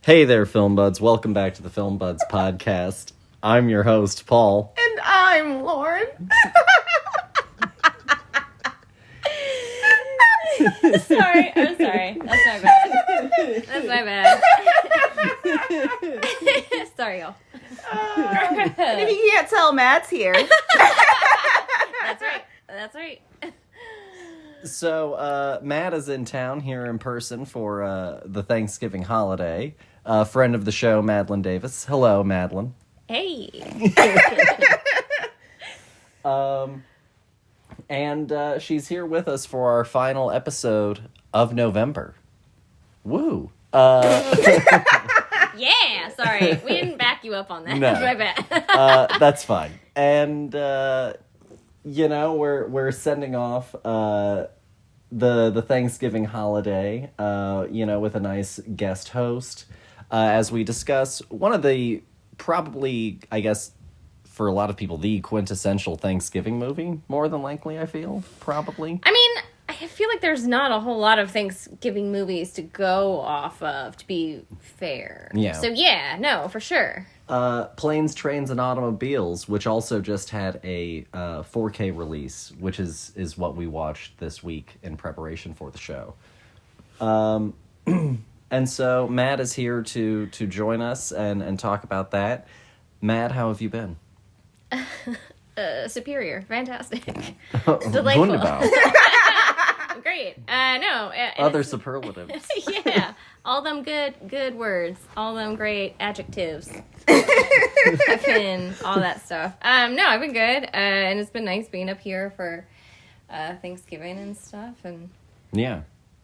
Hey there, Film Buds. Welcome back to the Film Buds podcast. I'm your host, Paul. And I'm Lauren. Sorry. I'm sorry. That's my bad. That's my bad. Sorry, y'all. And if you can't tell, Matt's here. That's right. So, Matt is in town here in person for the Thanksgiving holiday. Friend of the show, Madelaine Davis. Hello, Madelaine. Hey. And she's here with us for our final episode of November. Woo! Yeah. Sorry, we didn't back you up on that. No. That's my bad. That's fine. And we're sending off the Thanksgiving holiday, with a nice guest host, as we discuss one of the probably, I guess, for a lot of people, the quintessential Thanksgiving movie. More than likely, I feel probably. I mean, I feel like there's not a whole lot of Thanksgiving movies to go off of, to be fair. Yeah. So yeah, no, for sure. Planes, Trains, and Automobiles, which also just had a 4K release, which is what we watched this week in preparation for the show. And so Matt is here to join us and talk about that. Matt, how have you been? Superior. Fantastic. Delightful. Wunderbar. Great. No. Other superlatives. Yeah. All them good words. All them great adjectives. I've been all that stuff. No, I've been good. And it's been nice being up here for Thanksgiving and stuff. And, Yeah.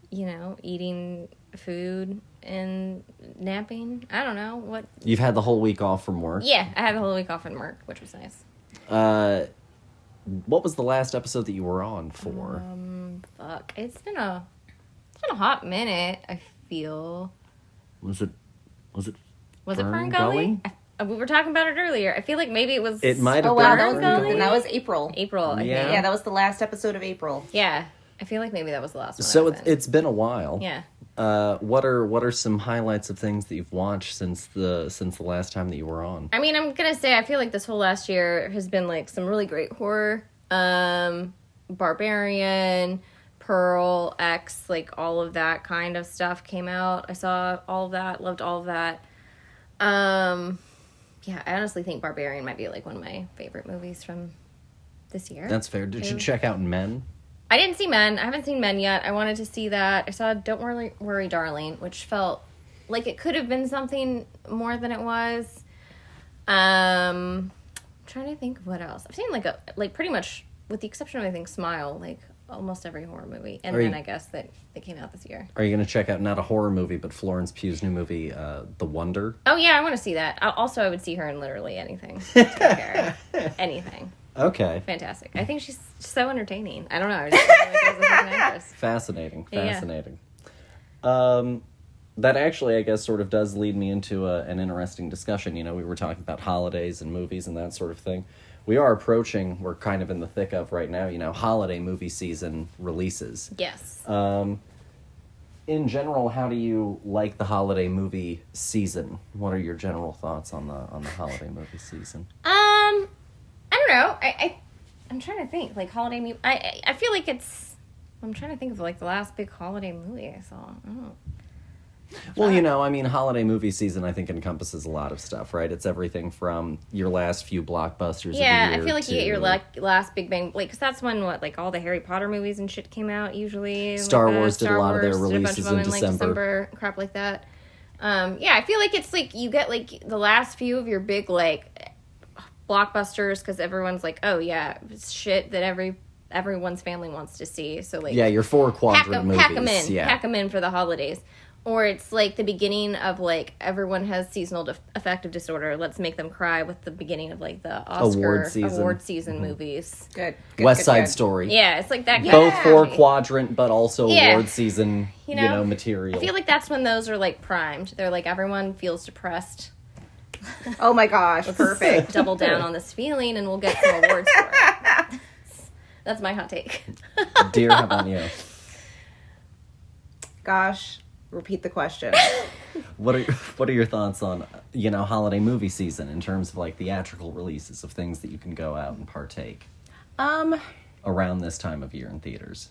Eating food and napping. I don't know. What? You've had the whole week off from work. Yeah, I had the whole week off from work, which was nice. What was the last episode that you were on for? Fuck. It's been a hot minute, I feel. Was it Fern Gully? We were talking about it earlier. I feel like maybe it was... It might have Oh, been wow, Fern Gully. and that was April. April, I Yeah. think. Yeah, that was the last episode of April. Yeah. I feel like maybe that was the last one. So I was in. it's been a while. Yeah. What are some highlights of things that you've watched since the last time that you were on? I mean, I'm gonna say I feel like this whole last year has been like some really great horror. Barbarian, Pearl, X, like all of that kind of stuff came out. I saw all of that, loved all of that. Yeah, I honestly think Barbarian might be like one of my favorite movies from this year. That's fair. Did you check out Men? I didn't see Men. I haven't seen Men yet. I wanted to see that. I saw Don't Worry, Darling, which felt like it could have been something more than it was. I'm trying to think of what else. I've seen like pretty much, with the exception of I think Smile, like almost every horror movie, and then I guess that they came out this year. Are you going to check out not a horror movie, but Florence Pugh's new movie, The Wonder? Oh yeah, I want to see that. I would see her in literally anything. I don't care. Anything. Okay. Fantastic. I think she's so entertaining. I don't know. I just feel like she's a fucking actress. Fascinating. Yeah. That actually, I guess, sort of does lead me into an interesting discussion. We were talking about holidays and movies and that sort of thing. We're kind of in the thick of right now, holiday movie season releases. Yes. In general, how do you like the holiday movie season? What are your general thoughts on the holiday movie season? I don't know. I'm trying to think. Like holiday movie. I feel like it's. I'm trying to think of like the last big holiday movie I saw. Oh. Well, holiday movie season I think encompasses a lot of stuff, right? It's everything from your last few blockbusters. Yeah, of the year I feel like to you get your last big bang, like, because that's when all the Harry Potter movies and shit came out usually. Star like Wars did a lot of their releases in like December. crap like that. Yeah, I feel like it's like you get like the last few of your big like blockbusters because everyone's like, oh yeah, it's shit that everyone's family wants to see. So like, yeah, your 4 quadrant movies. Pack them in for the holidays. Or it's like the beginning of like everyone has seasonal affective disorder. Let's make them cry with the beginning of like the Oscar award season movies. Good. West Side Story. Yeah, it's like that. Both 4 quadrant, but also award season. Material. I feel like that's when those are like primed. They're like everyone feels depressed. Oh my gosh, perfect. Double down on this feeling, and we'll get some awards for it. That's my hot take. Dear, how about you? Gosh. Repeat the question. What are your thoughts on holiday movie season in terms of like theatrical releases of things that you can go out and partake around this time of year in theaters?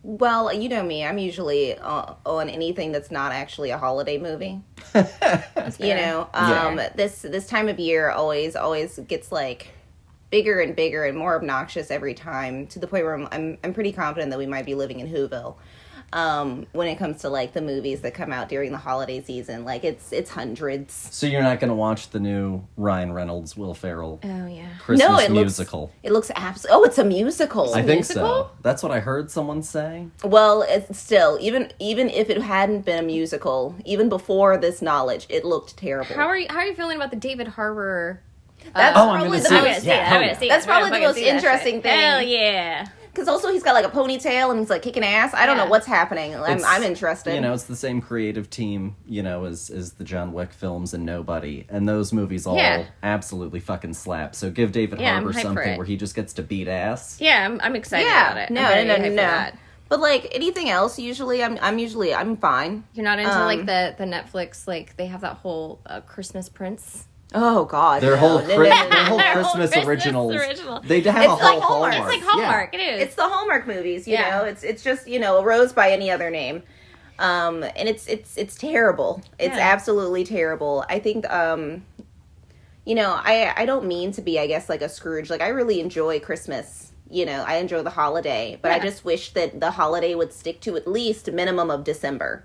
Well, you know me. I'm usually on anything that's not actually a holiday movie. This time of year always gets like bigger and bigger and more obnoxious every time, to the point where I'm pretty confident that we might be living in Whoville. When it comes to like the movies that come out during the holiday season, like it's hundreds. So you're not going to watch the new Ryan Reynolds, Will Ferrell Christmas musical? It looks absolutely. Oh, it's a musical. I think so. That's what I heard someone say. Well, it's still, even if it hadn't been a musical, even before this knowledge, it looked terrible. How are you feeling about the David Harbour? That's I'm going to see it. That's probably the most interesting thing. Hell yeah. Because also he's got like a ponytail and he's like kicking ass. I don't know what's happening. I'm interested. It's the same creative team, as the John Wick films and Nobody. And those movies all absolutely fucking slap. So give David Harbour something where he just gets to beat ass. Yeah, I'm excited about it. No. But like anything else, usually I'm fine. You're not into like the Netflix, like they have that whole Christmas Prince. Oh God! Their whole Christmas originals. They have a whole Hallmark. It's like Hallmark. It is. It's the Hallmark movies. You know, it's just a rose by any other name, and it's terrible. It's absolutely terrible. I think I don't mean to be, I guess, like a Scrooge. Like I really enjoy Christmas. I enjoy the holiday, but I just wish that the holiday would stick to at least a minimum of December.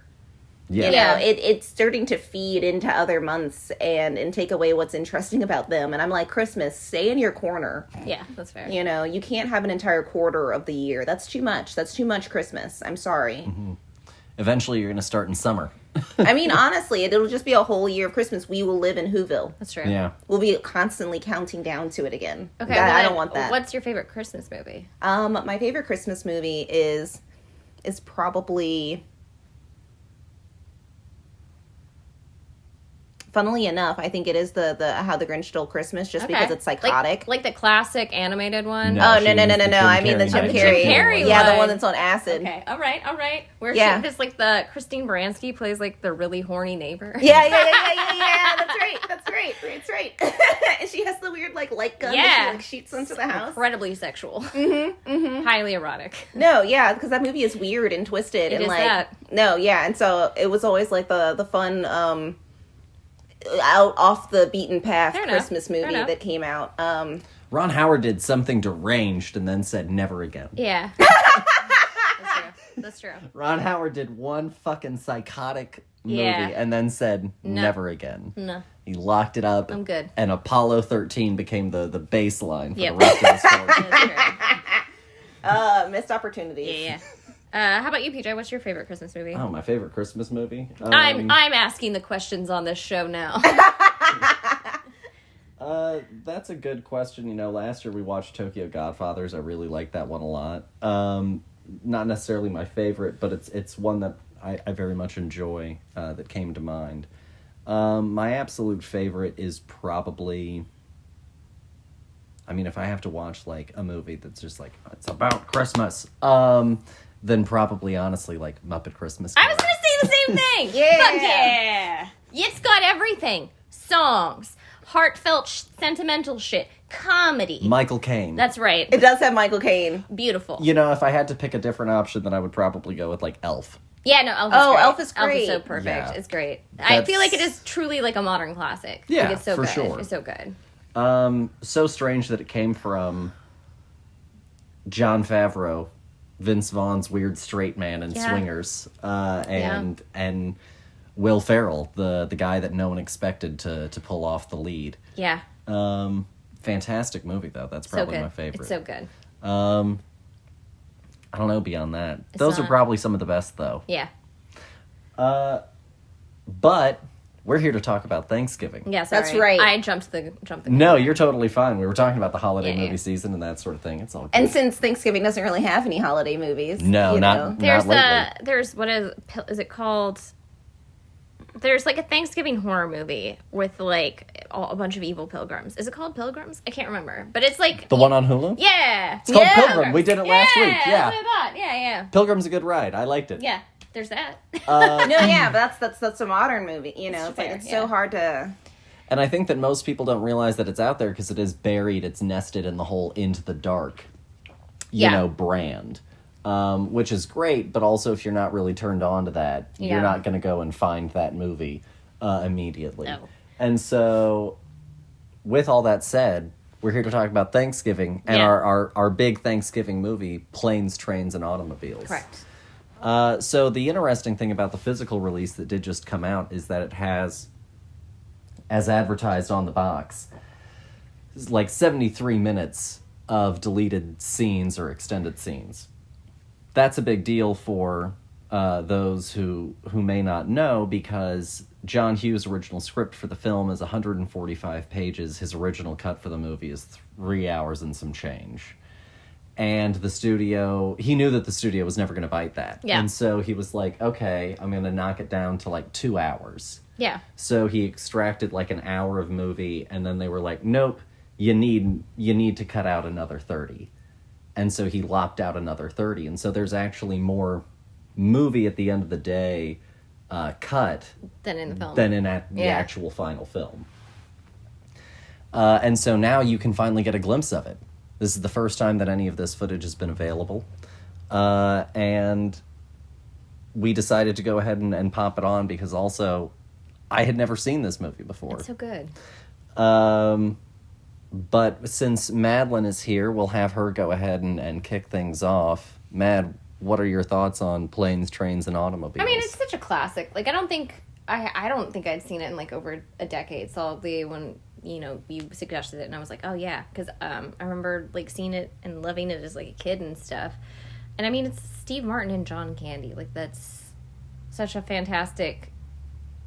Yeah. It's starting to feed into other months and take away what's interesting about them. And I'm like, Christmas, stay in your corner. Yeah, that's fair. You can't have an entire quarter of the year. That's too much. That's too much Christmas. I'm sorry. Mm-hmm. Eventually, you're going to start in summer. I mean, honestly, it'll just be a whole year of Christmas. We will live in Whoville. That's true. Yeah. We'll be constantly counting down to it again. Okay, I don't want that. What's your favorite Christmas movie? My favorite Christmas movie is probably... Funnily enough, I think it is the How the Grinch Stole Christmas, just because it's psychotic. Like the classic animated one? No. I mean the Jim Carrey one. Yeah, the one that's on acid. Okay, all right. Where she just like the Christine Baranski plays like the really horny neighbor. Yeah. That's right. And she has the weird like light gun that she shoots into the house. Incredibly sexual. Highly erotic. No, yeah, because that movie is weird and twisted and like that. No, yeah, and so it was always like the fun out off the beaten path Christmas movie that came out. Ron Howard did something deranged and then said never again. Yeah. That's true. Ron Howard did one fucking psychotic movie and then said never again. No. He locked it up. I'm good. And Apollo 13 became the baseline for the rest of the story. That's true. Missed opportunities. Yeah. How about you, PJ? What's your favorite Christmas movie? Oh, my favorite Christmas movie? I'm asking the questions on this show now. That's a good question. Last year we watched Tokyo Godfathers. I really liked that one a lot. Not necessarily my favorite, but it's one that I very much enjoy that came to mind. My absolute favorite is probably... I mean, if I have to watch, like, a movie that's just, like, it's about Christmas, then probably, honestly, like, Muppet Christmas Carol. I was going to say the same thing. Fuck yeah. It's got everything. Songs, heartfelt, sentimental shit, comedy. Michael Caine. That's right. It does have Michael Caine. Beautiful. If I had to pick a different option, then I would probably go with, like, Elf. Yeah, no, Elf is great. Elf is great. Elf is so perfect. Yeah. It's great. I feel like it is truly, like, a modern classic. Yeah, like, it's so for good. sure. It's so good. So strange that it came from Jon Favreau, Vince Vaughn's weird straight man in Swingers, and Will Ferrell, the guy that no one expected to pull off the lead. Yeah. Fantastic movie though. That's probably my favorite. It's so good. I don't know beyond that. Those are probably some of the best though. Yeah. But we're here to talk about Thanksgiving. Yes, that's right. I jumped the. No, you're totally fine. We were talking about the holiday movie season and that sort of thing. It's all good. And since Thanksgiving doesn't really have any holiday movies, no, not lately. There's what is it called? There's like a Thanksgiving horror movie with like a bunch of evil pilgrims. Is it called Pilgrims? I can't remember, but it's like the one on Hulu. Yeah, it's called Pilgrim. We did it last week. Yeah, that's what I thought. Yeah. Pilgrim's a good ride. I liked it. Yeah. there's that. No, yeah, but that's a modern movie. You know, it's fair, like it's so hard to. And I think that most people don't realize that it's out there because it is buried, it's nested in the whole Into the Dark, you know, brand. Which is great, but also if you're not really turned on to that, you're not going to go and find that movie immediately. No. And so, with all that said, we're here to talk about Thanksgiving and our big Thanksgiving movie, Planes, Trains, and Automobiles. Correct. So the interesting thing about the physical release that did just come out is that it has, as advertised on the box, like 73 minutes of deleted scenes or extended scenes. That's a big deal for those who may not know, because John Hughes' original script for the film is 145 pages. His original cut for the movie is 3 hours and some change. And the studio, he knew that the studio was never going to bite that. Yeah. And so he was like, okay, I'm going to knock it down to like 2 hours. Yeah. So he extracted like an hour of movie, and then they were like, nope, you need to cut out another 30. And so he lopped out another 30. And so there's actually more movie at the end of the day cut Than in the film. than in the actual final film. And so now you can finally get a glimpse of it. This is the first time that any of this footage has been available. And we decided to go ahead and pop it on because also I had never seen this movie before. It's so good. But since Madelaine is here, we'll have her go ahead and kick things off. Mad, what are your thoughts on Planes, Trains, and Automobiles? I mean, it's such a classic. Like, I don't think I'd seen it in like over a decade solidly when, you know, you suggested it, and I was like, oh yeah, because I remember like seeing it and loving it as like a kid and stuff. And I mean, it's Steve Martin and John Candy. Like, that's such a fantastic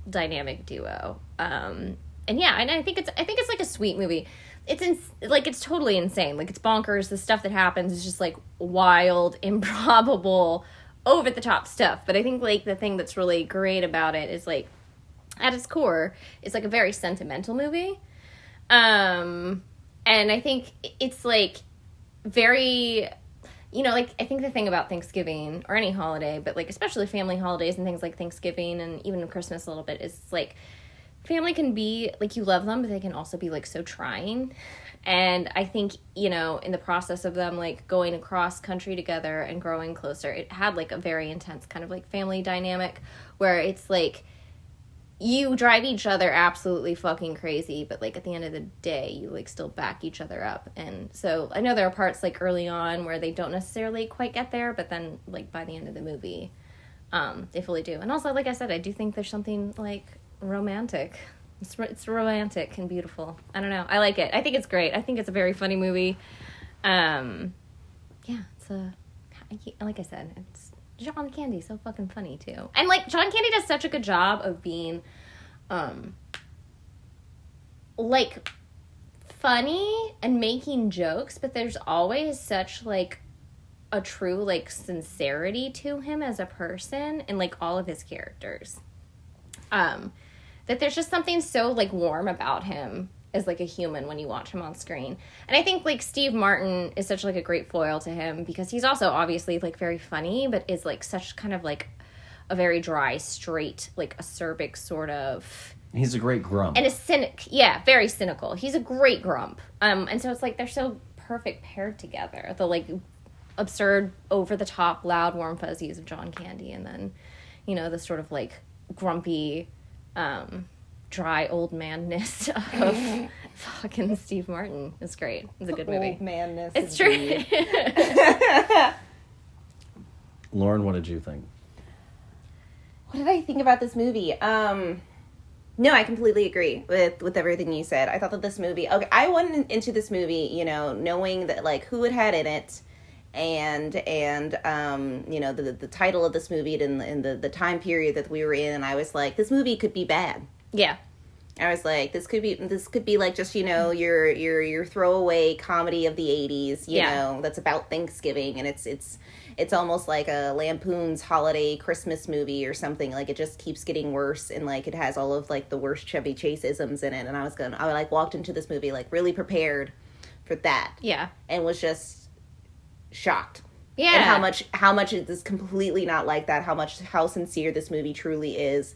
dynamic duo. And yeah, and I think it's like a sweet movie. It's totally insane. Like, it's bonkers. The stuff that happens is just like wild, improbable, over the top stuff. But I think like the thing that's really great about it is like at its core, it's like a very sentimental movie. And I think it's like very, you know, like I think the thing about Thanksgiving or any holiday, but like especially family holidays and things like Thanksgiving and even Christmas a little bit, is like family can be like, you love them, but they can also be like so trying. And I think, you know, in the process of them like going across country together and growing closer, it had like a very intense kind of like family dynamic where it's like you drive each other absolutely fucking crazy, but like at the end of the day you like still back each other up. And so I know there are parts like early on where they don't necessarily quite get there, but then like by the end of the movie they fully do. And also, like I said, I do think there's something like romantic. It's romantic and beautiful. I don't know. I like it. I think it's great. I think it's a very funny movie. Yeah, it's like I said, it's John Candy, so fucking funny too. And like John Candy does such a good job of being like funny and making jokes, but there's always such like a true like sincerity to him as a person and like all of his characters. That there's just something so like warm about him as like a human when you watch him on screen. And I think like Steve Martin is such like a great foil to him because he's also obviously like very funny, but is like such kind of like a very dry, straight, like acerbic sort of. He's a great grump. And a cynic. Yeah, very cynical. He's a great grump. And so it's like they're so perfect paired together. The like absurd, over the top, loud, warm fuzzies of John Candy, and then, you know, the sort of like grumpy, dry old manness of fucking Steve Martin. It's great. It's a good movie. Old manness. It's true. Lauren, what did you think? What did I think about this movie? No, I completely agree with everything you said. I thought that this movie, okay, I went into this movie, you know, knowing that like who it had in it, and you know, the title of this movie in the time period that we were in, and I was like, this movie could be bad. Yeah. I was like, this could be like just, you know, your throwaway comedy of the 80s, you know, that's about Thanksgiving, and it's almost like a Lampoon's holiday Christmas movie or something. Like, it just keeps getting worse, and like it has all of like the worst Chevy Chase isms in it. And I like walked into this movie like really prepared for that. Yeah. And was just shocked. Yeah. And how much it is completely not like that, how sincere this movie truly is.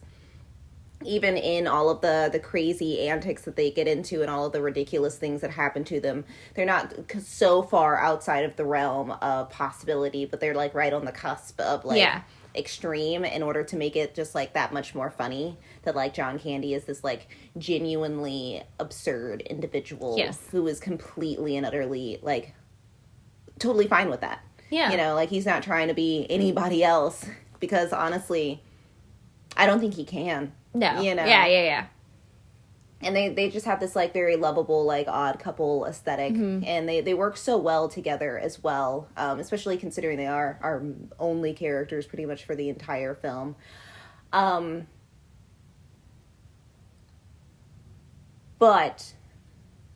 Even in all of the crazy antics that they get into and all of the ridiculous things that happen to them, they're not so far outside of the realm of possibility, but they're like right on the cusp of like extreme in order to make it just like that much more funny. That like John Candy is this like genuinely absurd individual who is completely and utterly like totally fine with that. Yeah. You know, like he's not trying to be anybody else because honestly, I don't think he can. No. You know? Yeah. And they just have this, like, very lovable, like, odd couple aesthetic. Mm-hmm. And they work so well together as well. Especially considering they are our only characters pretty much for the entire film. But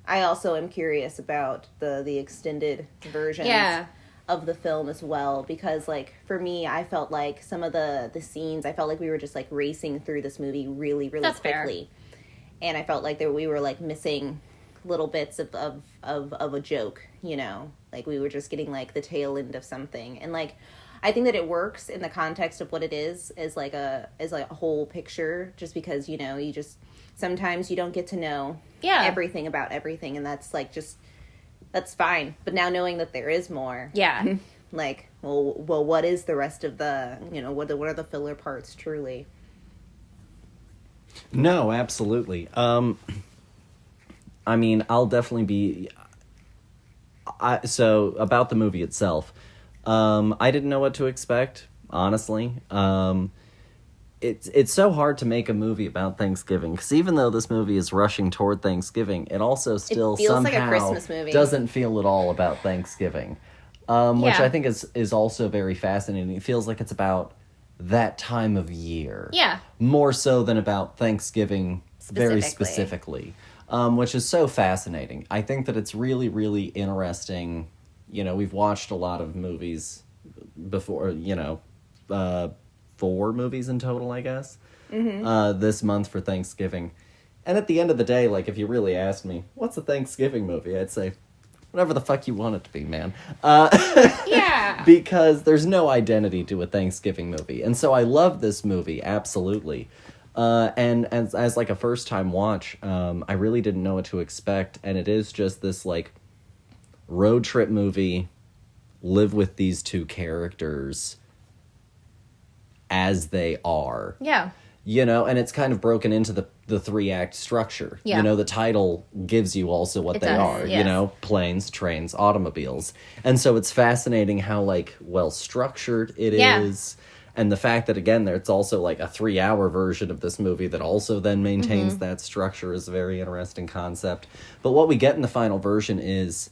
I also am curious about the extended versions. Yeah. Of the film as well, because like for me I felt like some of the scenes I felt like we were just like racing through this movie really That's quickly fair. And I felt like we were like missing little bits of a joke, you know, like we were just getting like the tail end of something. And like I think that it works in the context of what it is like a whole picture, just because, you know, you just sometimes you don't get to know everything about everything, and that's like just that's fine. But now knowing that there is more. Yeah. Like, well, what is the rest of the, you know, what are the filler parts truly? No, absolutely. I mean, I'll definitely be... So, about the movie itself, I didn't know what to expect, honestly. It's so hard to make a movie about Thanksgiving, because even though this movie is rushing toward Thanksgiving, it also still feels somehow like a Christmas movie. Doesn't feel at all about Thanksgiving, which I think is also very fascinating. It feels like it's about that time of year, more so than about Thanksgiving very specifically, which is so fascinating. I think that it's really, really interesting. You know, we've watched a lot of movies before, you know, 4 movies in total, I guess, this month for Thanksgiving. And at the end of the day, like, if you really asked me, what's a Thanksgiving movie? I'd say, whatever the fuck you want it to be, man. Because there's no identity to a Thanksgiving movie. And so I love this movie, absolutely. And as like a first-time watch, I really didn't know what to expect. And it is just this, like, road trip movie, live with these two characters as they are. Yeah. You know, and it's kind of broken into the 3-act structure. Yeah. You know, the title gives you also what they are. Yes. You know, planes, trains, automobiles. And so it's fascinating how, like, well-structured it is. And the fact that, again, it's also, like, a 3-hour version of this movie that also then maintains that structure is a very interesting concept. But what we get in the final version is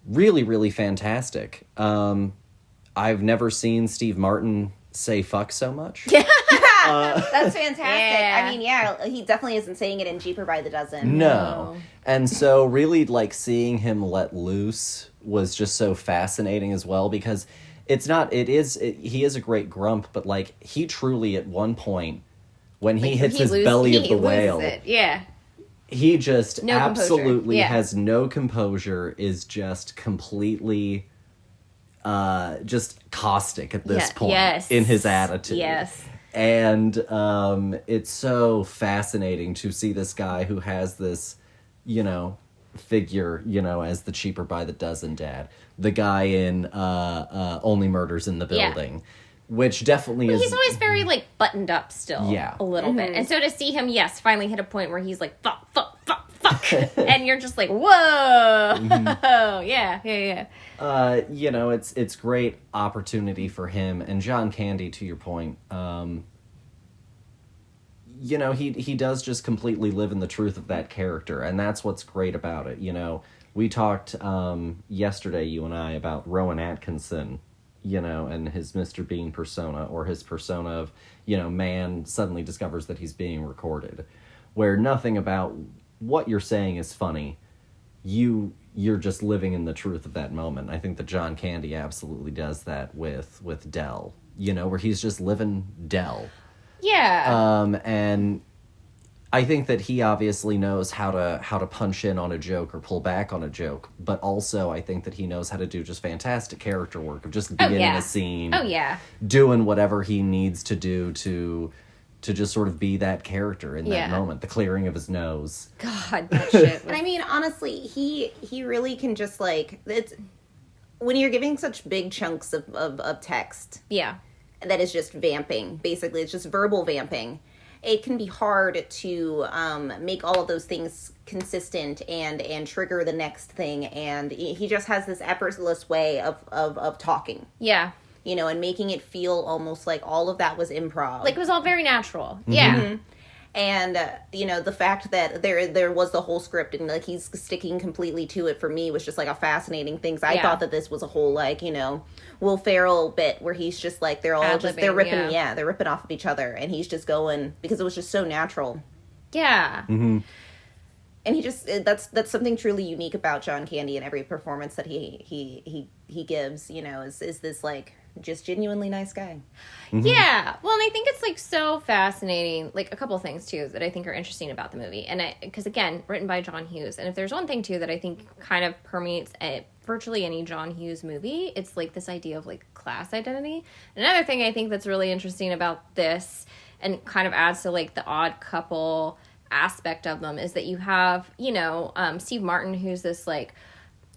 really, really fantastic. I've never seen Steve Martin say fuck so much. That's fantastic. Yeah. I mean, he definitely isn't saying it in Jeeper by the Dozen. No. And so really, like, seeing him let loose was just so fascinating as well, because he is a great grump, but, like, he truly at one point, when he hits his belly of the whale, he just absolutely has no composure, is just completely just caustic at this point in his attitude. Yes. And it's so fascinating to see this guy who has this, you know, figure, you know, as the Cheaper by the Dozen dad. The guy in Only Murders in the Building. Which definitely is... He's always very, like, buttoned up still. Yeah. A little bit. And so to see him, finally hit a point where he's like, fuck. And you're just like, whoa. Yeah. You know, it's great opportunity for him. And John Candy, to your point, you know, he does just completely live in the truth of that character. And that's what's great about it. You know, we talked yesterday, you and I, about Rowan Atkinson, you know, and his Mr. Bean persona, or his persona of, you know, man suddenly discovers that he's being recorded, where nothing about what you're saying is funny. You're just living in the truth of that moment. I think that John Candy absolutely does that with Del, you know, where he's just living Del. Yeah. And I think that he obviously knows how to punch in on a joke or pull back on a joke, but also I think that he knows how to do just fantastic character work of just being in a scene. Oh, yeah. Doing whatever he needs to do to just sort of be that character in that moment. The clearing of his nose. God, that shit was... And I mean, honestly, he really can just, like... It's, when you're giving such big chunks of text... Yeah. That is just vamping. Basically, it's just verbal vamping. It can be hard to make all of those things consistent and trigger the next thing. And he just has this effortless way of talking. Yeah. You know, and making it feel almost like all of that was improv. Like, it was all very natural. Mm-hmm. Yeah. Mm-hmm. And, you know, the fact that there was the whole script and, like, he's sticking completely to it for me was just, like, a fascinating thing. So I thought that this was a whole, like, you know, Will Ferrell bit where he's just, like, they're ripping off of each other. And he's just going, because it was just so natural. Yeah. Mm-hmm. And he just, that's something truly unique about John Candy in every performance that he gives, you know, is this, like, just genuinely nice guy. Mm-hmm. Yeah. Well, and I think it's, like, so fascinating. Like, a couple of things, too, that I think are interesting about the movie. And because, again, written by John Hughes. And if there's one thing, too, that I think kind of permeates virtually any John Hughes movie, it's, like, this idea of, like, class identity. Another thing I think that's really interesting about this and kind of adds to, like, the odd couple aspect of them is that you have, you know, Steve Martin, who's this, like,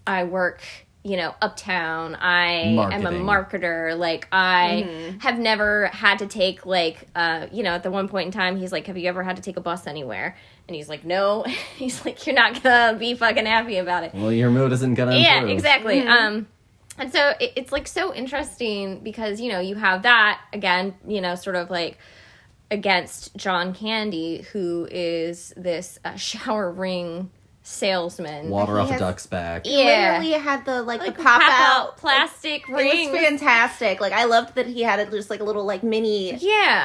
I work... you know, uptown, I am a marketer, like, I have never had to take, like, you know, at the one point in time, he's like, have you ever had to take a bus anywhere? And he's like, no. He's like, you're not gonna be fucking happy about it. Well, your mood isn't gonna improve. Yeah, exactly. And so it's, like, so interesting because, you know, you have that, again, you know, sort of, like, against John Candy, who is this shower ring salesman. Water off a duck's back. Yeah. Literally had the the pop out plastic rings. It was fantastic. Like, I loved that he had it just like a little like mini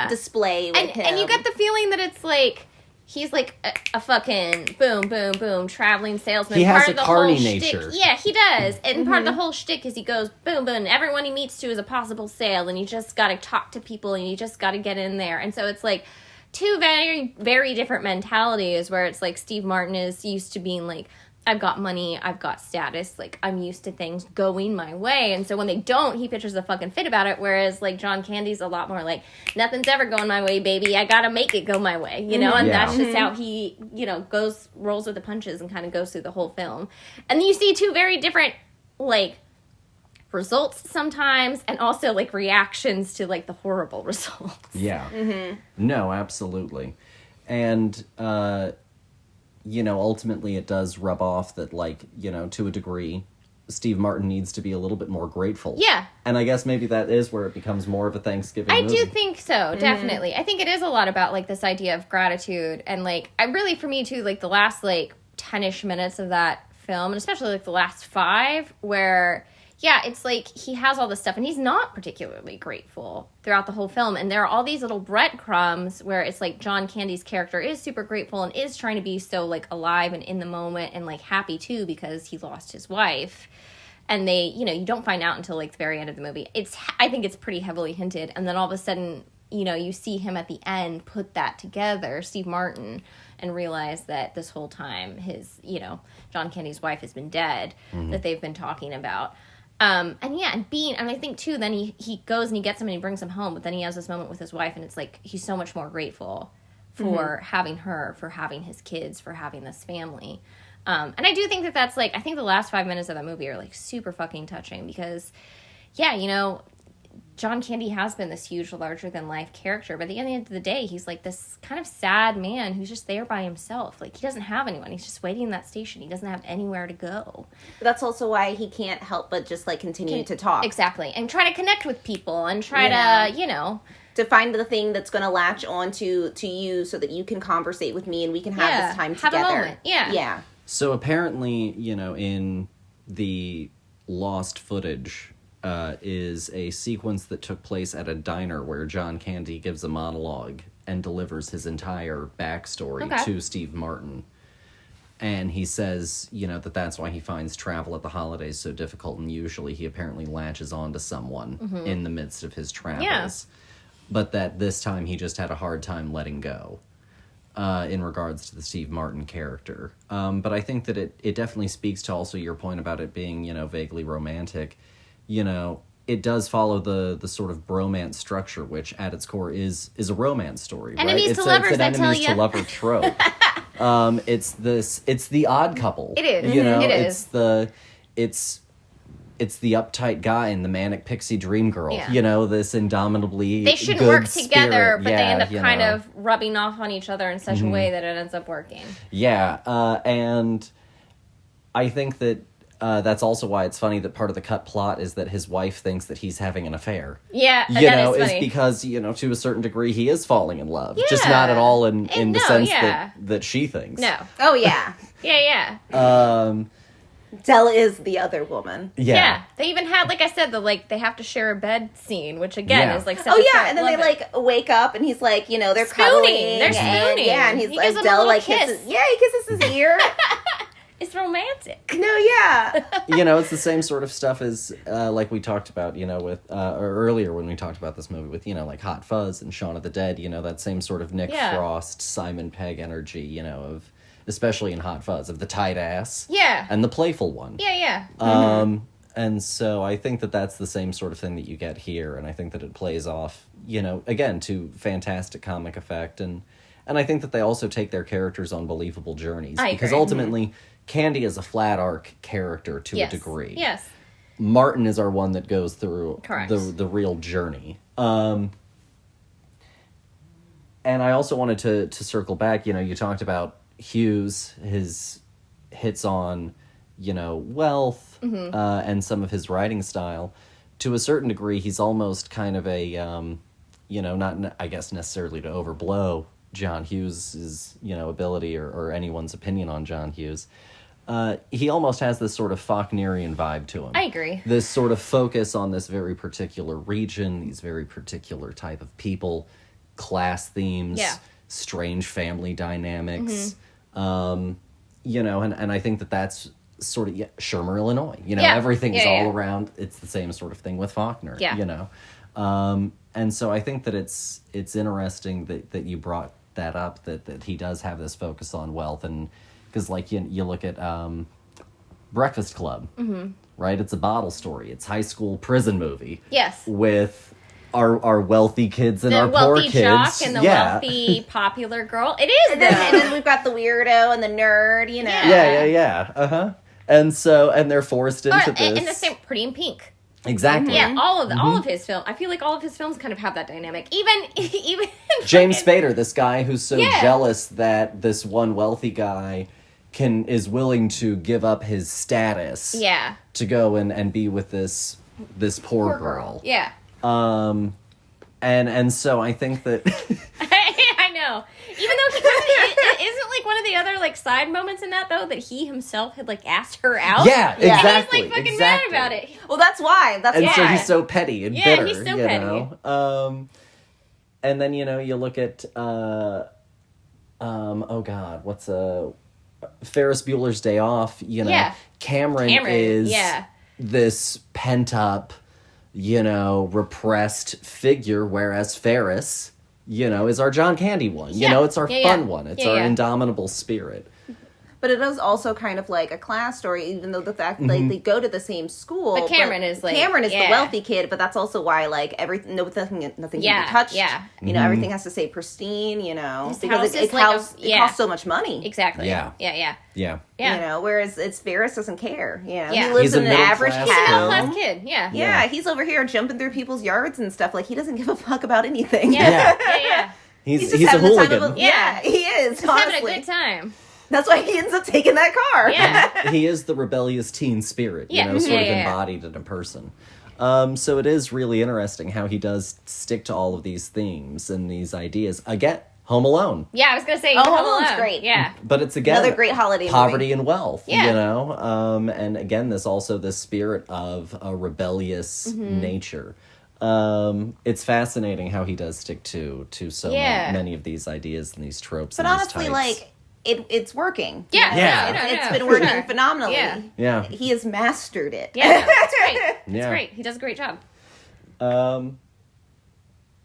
display with him. And you get the feeling that it's like he's like a fucking boom, boom, boom traveling salesman. He has part a of the carny whole nature. Shtick. Yeah, he does. And part of the whole shtick is he goes boom, boom. And everyone he meets to is a possible sale, and you just got to talk to people, and you just got to get in there. And so it's like two very, very different mentalities where it's like Steve Martin is used to being like, I've got money, I've got status, like, I'm used to things going my way. And so when they don't, he pitches a fucking fit about it, whereas, like, John Candy's a lot more like, nothing's ever going my way, baby, I gotta make it go my way, you know? And that's just how he, you know, rolls with the punches and kind of goes through the whole film. And you see two very different, like, results sometimes, and also, like, reactions to, like, the horrible results. Yeah. No, absolutely. And, you know, ultimately it does rub off that, like, you know, to a degree, Steve Martin needs to be a little bit more grateful. Yeah. And I guess maybe that is where it becomes more of a Thanksgiving movie. I do think so, definitely. I think it is a lot about, like, this idea of gratitude, and, like, I really, for me, too, like, the last, like, 10-ish minutes of that film, and especially, like, the last 5, where... yeah, it's like he has all this stuff, and he's not particularly grateful throughout the whole film. And there are all these little breadcrumbs where it's like John Candy's character is super grateful and is trying to be so, like, alive and in the moment and, like, happy, too, because he lost his wife. And they, you know, you don't find out until, like, the very end of the movie. I think it's pretty heavily hinted. And then all of a sudden, you know, you see him at the end put that together, Steve Martin, and realize that this whole time his, you know, John Candy's wife has been dead, that they've been talking about. And I think too, then he goes and he gets him and he brings him home, but then he has this moment with his wife, and it's like, he's so much more grateful for having her, for having his kids, for having this family. And I do think that's like, I think the last 5 minutes of that movie are like super fucking touching because, yeah, you know, John Candy has been this huge, larger-than-life character, but at the end of the day, he's like this kind of sad man who's just there by himself. Like, he doesn't have anyone. He's just waiting in that station. He doesn't have anywhere to go. That's also why he can't help but just, like, continue to talk. Exactly. And try to connect with people and try to, you know... to find the thing that's going to latch on to you so that you can conversate with me and we can have this time together. Have a moment. Yeah. So apparently, you know, in the lost footage... is a sequence that took place at a diner where John Candy gives a monologue and delivers his entire backstory to Steve Martin. And he says, you know, that's why he finds travel at the holidays so difficult, and usually he apparently latches on to someone in the midst of his travels. Yeah. But that this time he just had a hard time letting go. in regards to the Steve Martin character. But I think that it definitely speaks to also your point about it being, vaguely romantic. It does follow the sort of bromance structure, which at its core is a romance story, enemies right? To lovers, it's an I tell enemies ya. to lover trope. It's the odd couple. It is. It is. It's the uptight guy and the manic pixie dream girl. Yeah. This indomitably They shouldn't good work together, spirit. but they end up kind of rubbing off on each other in such a way that it ends up working. Yeah, and I think that that's also why it's funny that part of the cut plot is that his wife thinks that he's having an affair. Yeah, that is funny. Is because, to a certain degree, he is falling in love. Just not at all in the sense that she thinks. No. Oh, yeah. Yeah. Della is the other woman. Yeah. They even had, like I said, they have to share a bed scene, which again is like... Oh, yeah, and then they, wake up, and he's like, they're cuddling. They're spooning. And he's like, Della, kisses... Yeah, he kisses his ear. It's romantic. No, yeah. It's the same sort of stuff as, like we talked about, with, or earlier when we talked about this movie with, like Hot Fuzz and Shaun of the Dead, that same sort of Nick Frost, Simon Pegg energy, of, especially in Hot Fuzz, of the tight ass. Yeah. And the playful one. Yeah. And so I think that that's the same sort of thing that you get here, and I think that it plays off, again, to fantastic comic effect, and I think that they also take their characters on believable journeys. Because ultimately... Candy is a flat arc character to a degree. Yes. Martin is our one that goes through the real journey. And I also wanted to circle back. You talked about Hughes, his hits on, wealth, and some of his writing style. To a certain degree, he's almost kind of a, not, I guess, necessarily to overblow John Hughes' ability or anyone's opinion on John Hughes. He almost has this sort of Faulknerian vibe to him. I agree. This sort of focus on this very particular region, these very particular type of people, class themes, strange family dynamics. And I think that that's sort of Shermer, Illinois. Everything is all around. It's the same sort of thing with Faulkner. And so I think that it's interesting that you brought that up, that he does have this focus on wealth, and because you look at Breakfast Club, right? It's a bottle story. It's high school prison movie. Yes. With our wealthy kids and our poor kids. The wealthy jock and the wealthy popular girl. It is. And then we've got the weirdo and the nerd. Yeah. And they're forced into this. And the same Pretty in Pink. Exactly. Yeah, all of his film. I feel like all of his films kind of have that dynamic. Even James Spader, this guy who's so jealous that this one wealthy guy is willing to give up his status to go and be with this poor girl. Yeah. And so I think that I know. Even though it isn't like one of the other side moments in that though that he himself had asked her out. Yeah, exactly. And he's fucking mad about it. Well, that's why. So he's so petty and bitter. He's so petty. And then you look at oh God, what's Ferris Bueller's Day Off? Cameron is this pent up, repressed figure, whereas Ferris, is our John Candy one. It's our fun one. It's our indomitable spirit. But it is also kind of like a class story, even though the fact they go to the same school. But Cameron is the wealthy kid, but that's also why everything, nothing can be touched. Yeah. Everything has to stay pristine. Because it costs so much money. Exactly. Yeah. Whereas Ferris doesn't care. He He's lives in an middle average class town. He's a middle class kid. Yeah, he's over here jumping through people's yards and stuff. He doesn't give a fuck about anything. Yeah. He's a hooligan. He is. He's having a good time. That's why he ends up taking that car. Yeah. He is the rebellious teen spirit, sort of embodied in a person. So it is really interesting how he does stick to all of these themes and these ideas. Again, Home Alone. Yeah, I was going to say Home Alone's great. Yeah. But it's, again, another great holiday poverty movie. and wealth, and again, this spirit of a rebellious nature. It's fascinating how he does stick to so many of these ideas and these tropes. But and honestly, these types. it's working. It's been working phenomenally. Yeah. He has mastered it. Yeah, that's great. It's great. He does a great job.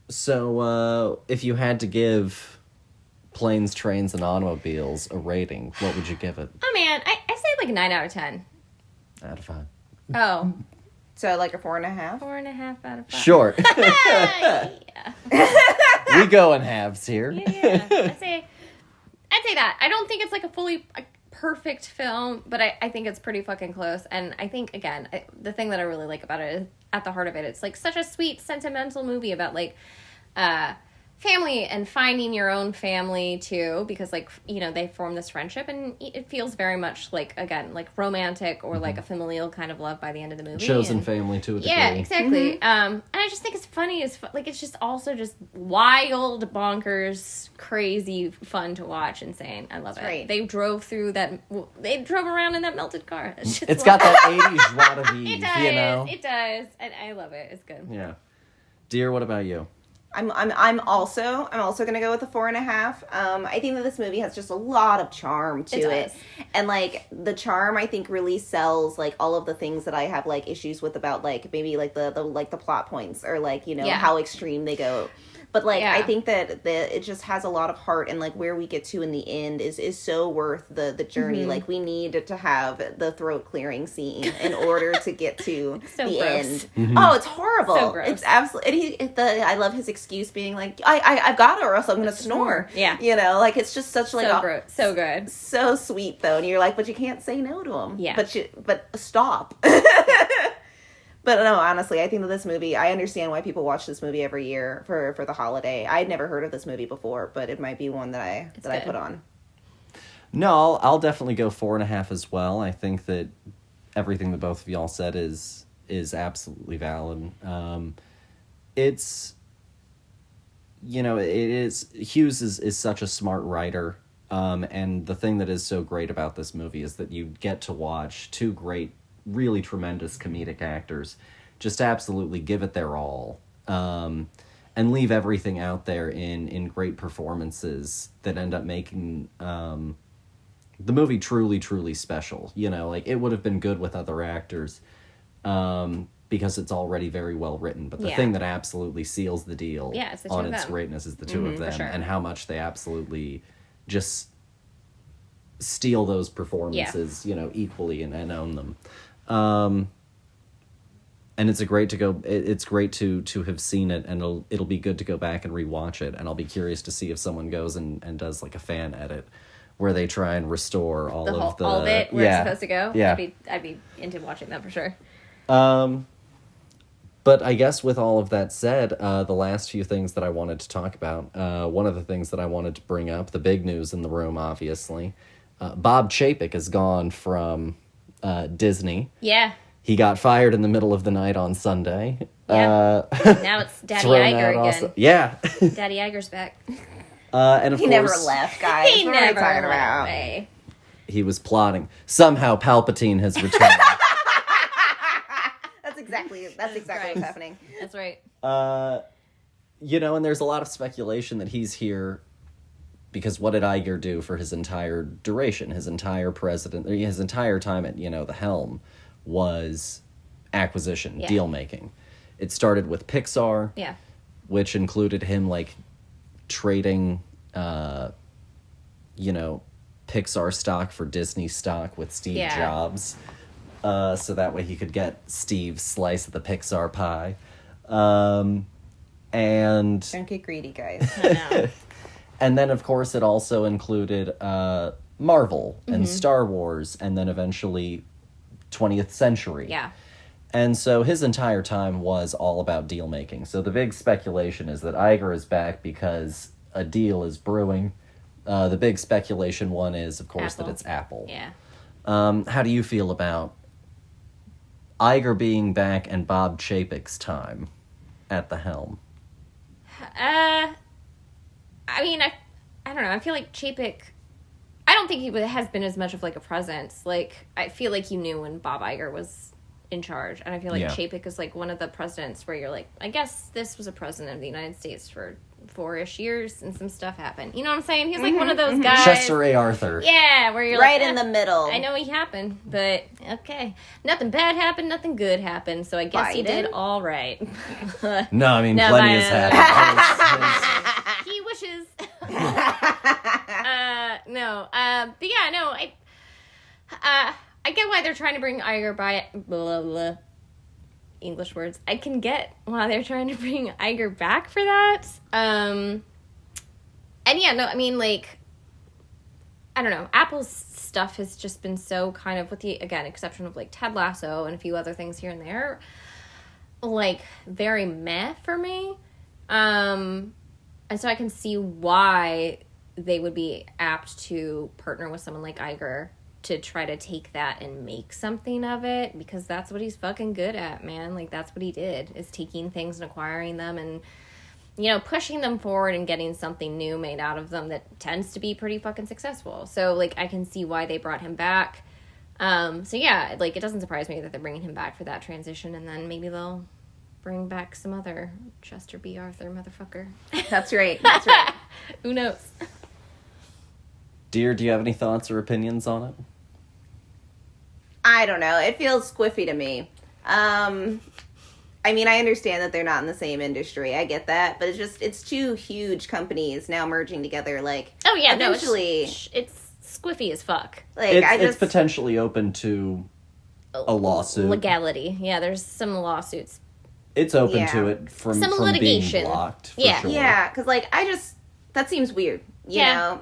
So if you had to give Planes, Trains, and Automobiles a rating, what would you give it? Oh, man. I say like 9 out of 10. Out of 5. Oh. So like a 4.5? 4.5 out of 5. Sure. Yeah. We go in halves here. Yeah. I'd say that. I don't think it's like a fully perfect film, but I think it's pretty fucking close. And I think, again, the thing that I really like about it is, at the heart of it, it's like such a sweet, sentimental movie about like family and finding your own family too, because like, you know, they form this friendship, and it feels very much like, again, like romantic or like a familial kind of love by the end of the movie. Chosen family to a degree. Yeah, exactly. And I just think it's funny as like, it's just also just wild, bonkers, crazy fun to watch. Insane. I love it. Right. They drove around in that melted car. It's got that 80s joie de vivre, It does. you know? It does. And I love it. It's good. Yeah. Dear, what about you? I'm also gonna go with a 4.5. I think that this movie has just a lot of charm to it, and like the charm I think really sells like all of the things that I have like issues with about like maybe like the plot points or like, you know, how extreme they go. But like I think that it just has a lot of heart, and like where we get to in the end is so worth the journey. Mm-hmm. Like we need to have the throat clearing scene in order to get to the gross. End. Mm-hmm. Oh, it's horrible. So gross. It's absolutely. I love his excuse being like, I've got it, or else I'm gonna snore. Yeah, you know, like it's just such like so good, so sweet though, and you're like, but you can't say no to him. Yeah, but stop. But no, honestly, I think that this movie, I understand why people watch this movie every year for the holiday. I'd never heard of this movie before, but it might be one that I put on. No, I'll definitely go 4.5 as well. I think that everything that both of y'all said is absolutely valid. It's, you know, it is, Hughes is such a smart writer. And the thing that is so great about this movie is that you get to watch two great, really tremendous comedic actors just absolutely give it their all, and leave everything out there in great performances that end up making the movie truly, truly special. You know, like it would have been good with other actors because it's already very well written, but the thing that absolutely seals the deal on its greatness is the two of them, and how much they absolutely just steal those performances, you know, equally and own them. And it's great to have seen it, and it'll be good to go back and rewatch it, and I'll be curious to see if someone goes and does like a fan edit where they try and restore all of it where it's supposed to go. Yeah, I'd be into watching that for sure. But I guess with all of that said, the last few things that I wanted to talk about, one of the things that I wanted to bring up, the big news in the room, obviously, Bob Chapek has gone from Disney. Yeah. He got fired in the middle of the night on Sunday. Yeah. Now it's Daddy Iger again. Also. Yeah. Daddy Iger's back. And of course, never left, guys. He never left. He was plotting. Somehow Palpatine has returned. That's exactly what's happening. That's right. You know, and there's a lot of speculation that he's here because what did Iger do for his entire duration, his entire time at, you know, the helm was acquisition, deal making. It started with Pixar, which included him like trading, you know, Pixar stock for Disney stock with Steve Jobs, so that way he could get Steve's slice of the Pixar pie. And don't get greedy, guys. I know. And then, of course, it also included Marvel and Star Wars, and then eventually 20th Century. Yeah. And so his entire time was all about deal making. So the big speculation is that Iger is back because a deal is brewing. The big speculation one is, of course, that it's Apple. Yeah. How do you feel about Iger being back and Bob Chapek's time at the helm? I mean, I don't know. I feel like Chapek, I don't think he has been as much of like a presence. Like, I feel like you knew when Bob Iger was in charge. And I feel like Chapek is like one of the presidents where you're like, I guess this was a president of the United States for 4-ish years and some stuff happened. You know what I'm saying? He's like one of those guys. Chester A. Arthur. Yeah, where you're right like, in the middle. I know he happened, but okay. Nothing bad happened, nothing good happened, so I guess he did all right. No, I mean, plenty has happened. He wishes. But yeah, no, I get why they're trying to bring Iger by blah, blah, English words. I can get why they're trying to bring Iger back for that. And yeah, no, I mean, like, I don't know. Apple's stuff has just been so kind of, with the, again, exception of, like, Ted Lasso and a few other things here and there, like, very meh for me. And so I can see why they would be apt to partner with someone like Iger to try to take that and make something of it, because that's what he's fucking good at, man. Like, that's what he did, is taking things and acquiring them and, you know, pushing them forward and getting something new made out of them that tends to be pretty fucking successful. So, like, I can see why they brought him back. So, yeah, like, it doesn't surprise me that they're bringing him back for that transition, and then maybe they'll bring back some other Chester B. Arthur motherfucker. That's right. That's right. Who knows? Dear, do you have any thoughts or opinions on it? I don't know. It feels squiffy to me. I mean, I understand that they're not in the same industry. I get that. But it's two huge companies now merging together. Like, oh, yeah, eventually, no, it's squiffy as fuck. Like, it's potentially open to a lawsuit. Legality. Yeah, there's some lawsuits. It's open to it from litigation. Being blocked, for yeah. sure. Yeah, because, like, that seems weird, you know?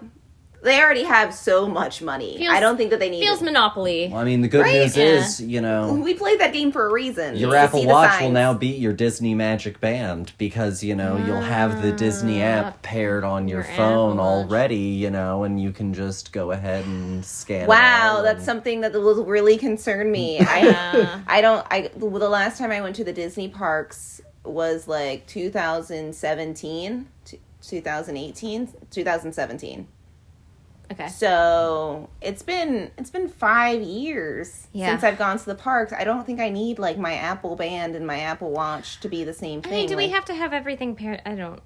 They already have so much money. I don't think that they need feels Monopoly. Well, I mean, the good news is, you know, we played that game for a reason. Your Apple Watch will now beat your Disney Magic Band because, you know, you'll have the Disney app paired on your phone already, you know, and you can just go ahead and scan it. Wow, that's something that will really concern me. The last time I went to the Disney parks was like 2017, 2017. Okay. So it's been 5 years since I've gone to the parks. I don't think I need like my Apple Band and my Apple Watch to be the same thing. I mean, do we have to have everything paired? I don't.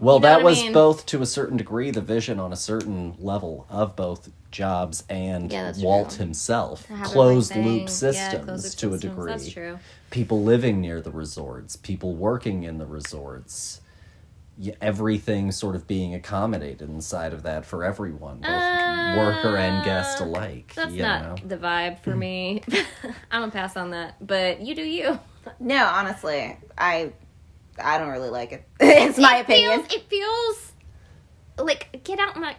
Well, that was both to a certain degree the vision on a certain level of both Jobs and Walt himself. Closed loop systems to a degree. That's true. People living near the resorts, people working in the resorts. Everything sort of being accommodated inside of that for everyone, both worker and guest alike. That's not the vibe for me. I'm gonna pass on that, but you do you. No, honestly, I don't really like it. It's my opinion. It feels like get out of my well,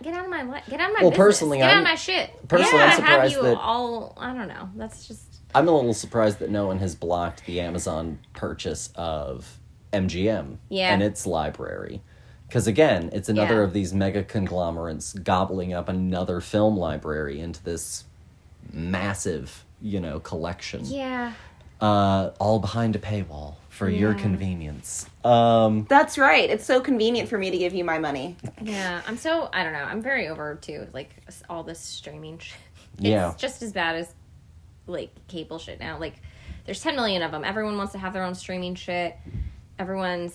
business. Personally, get out of my shit. Personally, I'm surprised have you that all. I don't know. That's just. I'm a little surprised that no one has blocked the Amazon purchase of MGM and its library, because again, it's another of these mega conglomerates gobbling up another film library into this massive, you know, collection. All behind a paywall for your convenience. That's right. It's so convenient for me to give you my money. Yeah, I don't know. I'm very over too, like all this streaming shit. It's just as bad as like cable shit now. Like there's 10 million of them. Everyone wants to have their own streaming shit. I'm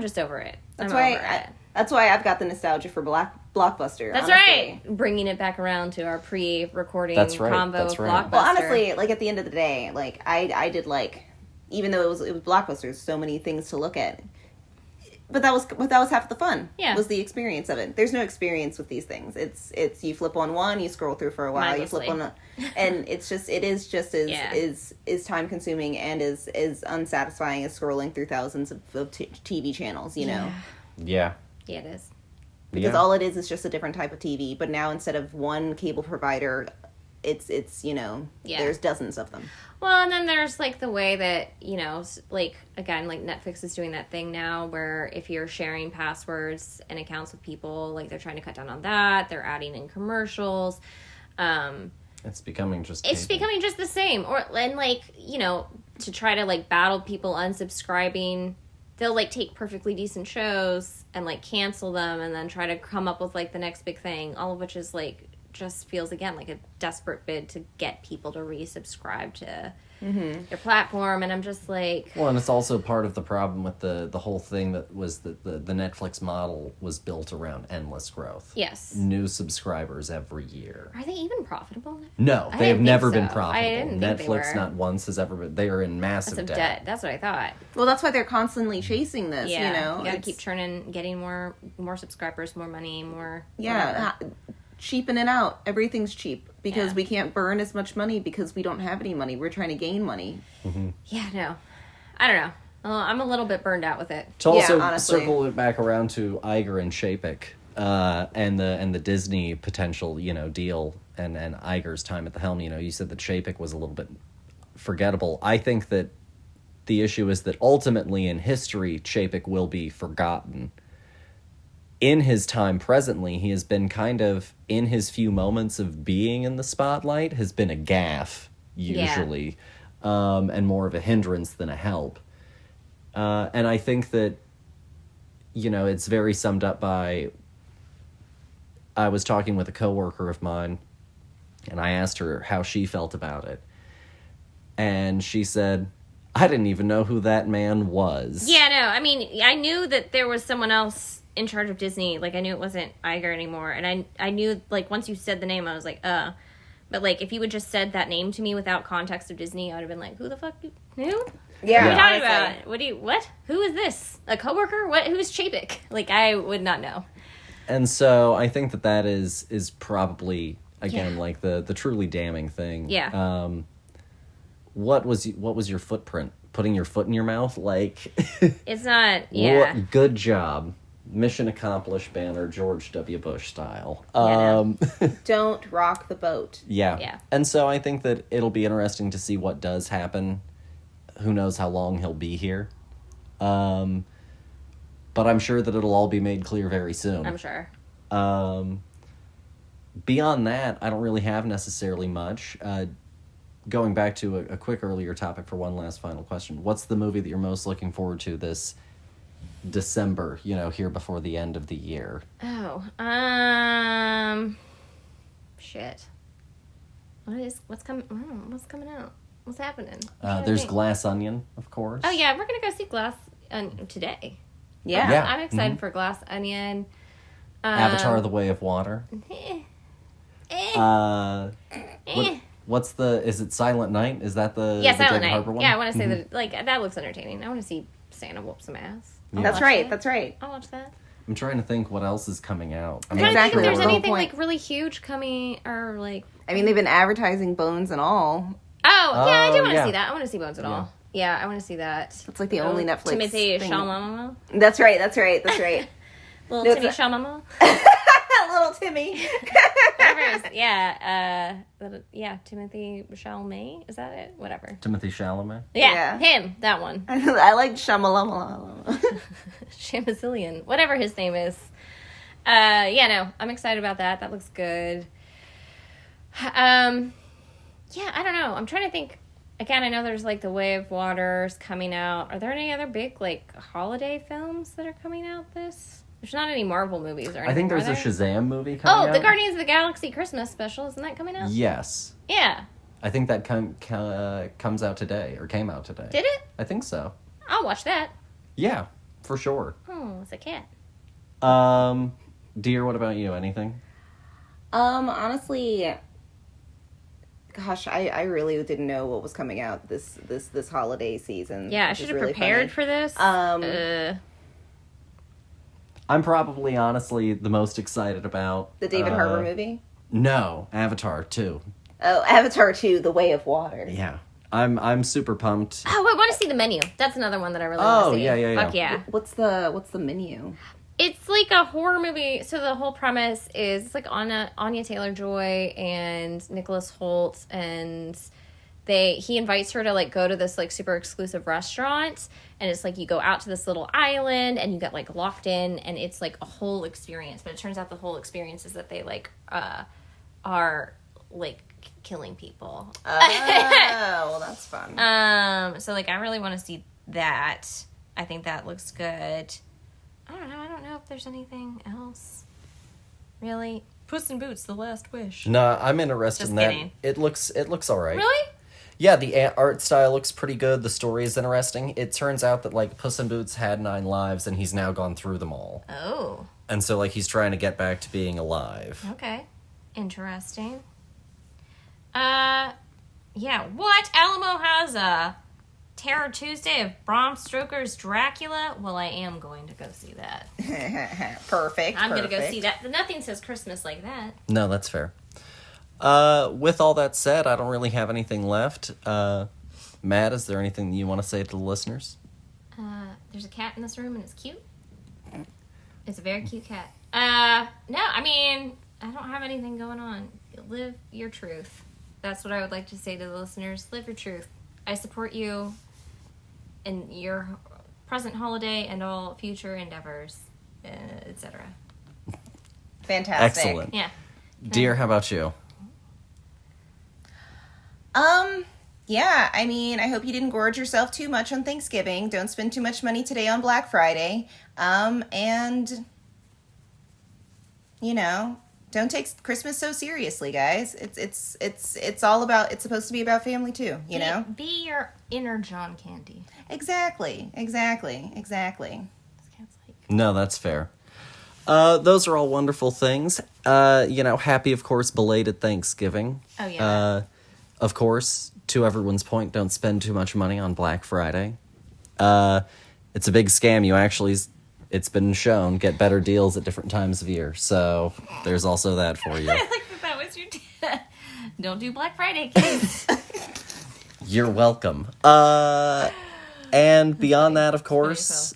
just over it. That's why I've got the nostalgia for Blockbuster. That's honestly. Right. Bringing it back around to our pre-recording combo of Blockbuster. Well, honestly, like at the end of the day, like I did like, even though it was Blockbuster, so many things to look at. But that was half the fun. Yeah. Was the experience of it. There's no experience with these things. It's you flip on one, you scroll through for a while, you flip on and it is just as time consuming and as unsatisfying as scrolling through thousands of TV channels, you know. Yeah. Yeah, it is. Because all it is just a different type of TV, but now instead of one cable provider, it's you know, there's dozens of them. Well, and then there's, like, the way that, you know, like, again, like, Netflix is doing that thing now where if you're sharing passwords and accounts with people, like, they're trying to cut down on that. They're adding in commercials. It's becoming just the same. And, like, you know, to try to, like, battle people unsubscribing, they'll, like, take perfectly decent shows and, like, cancel them and then try to come up with, like, the next big thing, all of which is, like, just feels again like a desperate bid to get people to resubscribe to your platform, and I'm just like... Well, and it's also part of the problem with the whole thing that was that the Netflix model was built around endless growth. Yes. New subscribers every year. Are they even profitable? No, they have never been so. profitable. I didn't think they Netflix were. not once has ever been. They are in massive debt. That's what I thought. Well, that's why they're constantly chasing this, Yeah, you know. you gotta keep churning, getting more subscribers, more money, more... Yeah, cheaping it out. Everything's cheap because Yeah. we can't burn as much money because we don't have any money. We're trying to gain money. Yeah, no. I don't know. I'm a little bit burned out with it. To also honestly. circle it back around to Iger and Chapek, and the Disney potential, deal and Iger's time at the helm. You said that Chapek was a little bit forgettable. I think that the issue is that ultimately in history, Chapek will be forgotten. In his time presently, he has been kind of, in his few moments of being in the spotlight, has been a gaffe, usually, and more of a hindrance than a help. And I think that, it's very summed up by, I was talking with a coworker of mine, and I asked her how she felt about it. And she said, I didn't even know who that man was. Yeah, no, I mean, I knew that there was someone else in charge of Disney. Like, I knew it wasn't Iger anymore. And I knew, like, once you said the name, I was like, But, like, if you would just said that name to me without context of Disney, I would have been like, who the fuck? Who? Yeah, What are you talking about? What? Who is this? A coworker? What? Who's Chapek? Like, I would not know. And so I think that is probably, again, like the truly damning thing. Yeah. What was your footprint? Putting your foot in your mouth? Like... It's not... Yeah. Good job. Mission accomplished banner, George W. Bush style. Don't rock the boat. Yeah. And so I think that it'll be interesting to see what does happen. Who knows how long he'll be here. But I'm sure that it'll all be made clear very soon. I'm sure. Beyond that, I don't really have necessarily much. Going back to a quick earlier topic for one last final question. What's the movie that you're most looking forward to this December, here before the end of the year? Oh, shit. What's coming out? What's happening? There's Glass Onion, of course. Oh yeah, we're gonna go see Glass today. Yeah. I'm excited for Glass Onion. Avatar: The Way of Water. Is it Silent Night? Is that the Silent David Night. Harbour one? Yeah, I want to say that, like, that looks entertaining. I want to see Santa whoop some ass. That's right. I'll watch that. I'm trying to think what else is coming out. I'm trying to think if there's That's the anything whole point. like really huge coming, or like... I mean, they've been advertising Bones and all. Oh, yeah, I do want to yeah. see that. I want to see Bones at all. Yeah, I want to see that. That's like the only Netflix Timothy thing. Chalamet. That's right. Little No, Timmy it's Chalamet. Little Timmy. Whatever it is. Yeah, Timothy Chalamet. Is that it? Whatever. Timothy Chalamet. Yeah, him. That one. I like Shamalama. Shamazillion. Whatever his name is. I'm excited about that. That looks good. I don't know. I'm trying to think. Again, I know there's like The Way of Water's coming out. Are there any other big like holiday films that are coming out There's not any Marvel movies or anything. I think there's a a Shazam movie coming out. the Guardians of the Galaxy Christmas special. Isn't that coming out? Yes. Yeah. I think that comes out today, or came out today. Did it? I think so. I'll watch that. Yeah, for sure. Oh, it's a cat. Dear, what about you? Anything? Honestly, gosh, I really didn't know what was coming out this holiday season. Yeah, I should have prepared for this. I'm probably, honestly, the most excited about... The David Harbour movie? No, Avatar 2. Oh, Avatar 2, The Way of Water. Yeah. I'm super pumped. Oh, I want to see The Menu. That's another one that I really want to see. Yeah. Fuck yeah. What's the menu? It's like a horror movie. So the whole premise is it's like Anya Taylor-Joy and Nicholas Hoult, and he invites her to like go to this like super exclusive restaurant, and it's like you go out to this little island and you get like locked in, and it's like a whole experience. But it turns out the whole experience is that they like are like killing people. Oh, well, that's fun. So like I really want to see that. I think that looks good. I don't know if there's anything else. Really? Puss in Boots: The Last Wish. No, I'm interested Just in that. kidding. It looks all right. Really? Yeah, the art style looks pretty good. The story is interesting. It turns out that, like, Puss in Boots had 9 lives, and he's now gone through them all. Oh. And so, like, he's trying to get back to being alive. Okay. Interesting. Yeah, what? Alamo has a Terror Tuesday of Bram Stoker's Dracula? Well, I am going to go see that. Perfect. I'm going to go see that. Nothing says Christmas like that. No, that's fair. With all that said, I don't really have anything left. Matt, is there anything you want to say to the listeners? There's a cat in this room and it's cute. It's a very cute cat. No, I mean, I don't have anything going on. Live your truth. That's what I would like to say to the listeners. Live your truth. I support you in your present holiday and all future endeavors, etc. Fantastic. Excellent. Yeah. Dear, how about you? Yeah, I mean, I hope you didn't gorge yourself too much on Thanksgiving. Don't spend too much money today on Black Friday. And, you know, don't take Christmas so seriously, guys. It's all about, it's supposed to be about family too, you know? Be your inner John Candy. Exactly. No, that's fair. Those are all wonderful things. Happy, of course, belated Thanksgiving. Oh, yeah. Of course, to everyone's point, don't spend too much money on Black Friday. It's a big scam. It's been shown, get better deals at different times of year. So there's also that for you. I like that was your don't do Black Friday, kids. You're welcome. And beyond that, of course,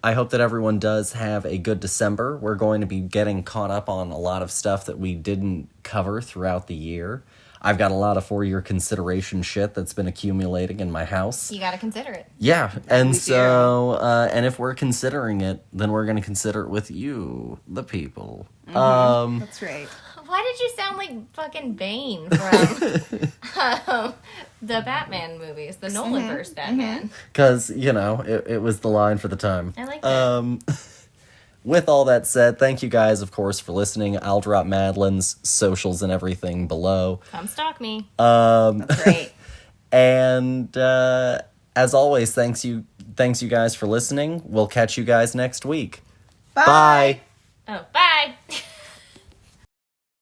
I hope that everyone does have a good December. We're going to be getting caught up on a lot of stuff that we didn't cover throughout the year. I've got a lot of for-your consideration shit that's been accumulating in my house. You got to consider it. Yeah, and so, and if we're considering it, then we're going to consider it with you, the people. Mm-hmm. That's right. Why did you sound like fucking Bane from the Batman movies, the Nolan-verse Batman? Because, it was the line for the time. I like that. With all that said, thank you guys, of course, for listening. I'll drop Madelaine's socials and everything below. Come stalk me. That's great. And as always, thanks you guys for listening. We'll catch you guys next week. Bye. Oh, bye.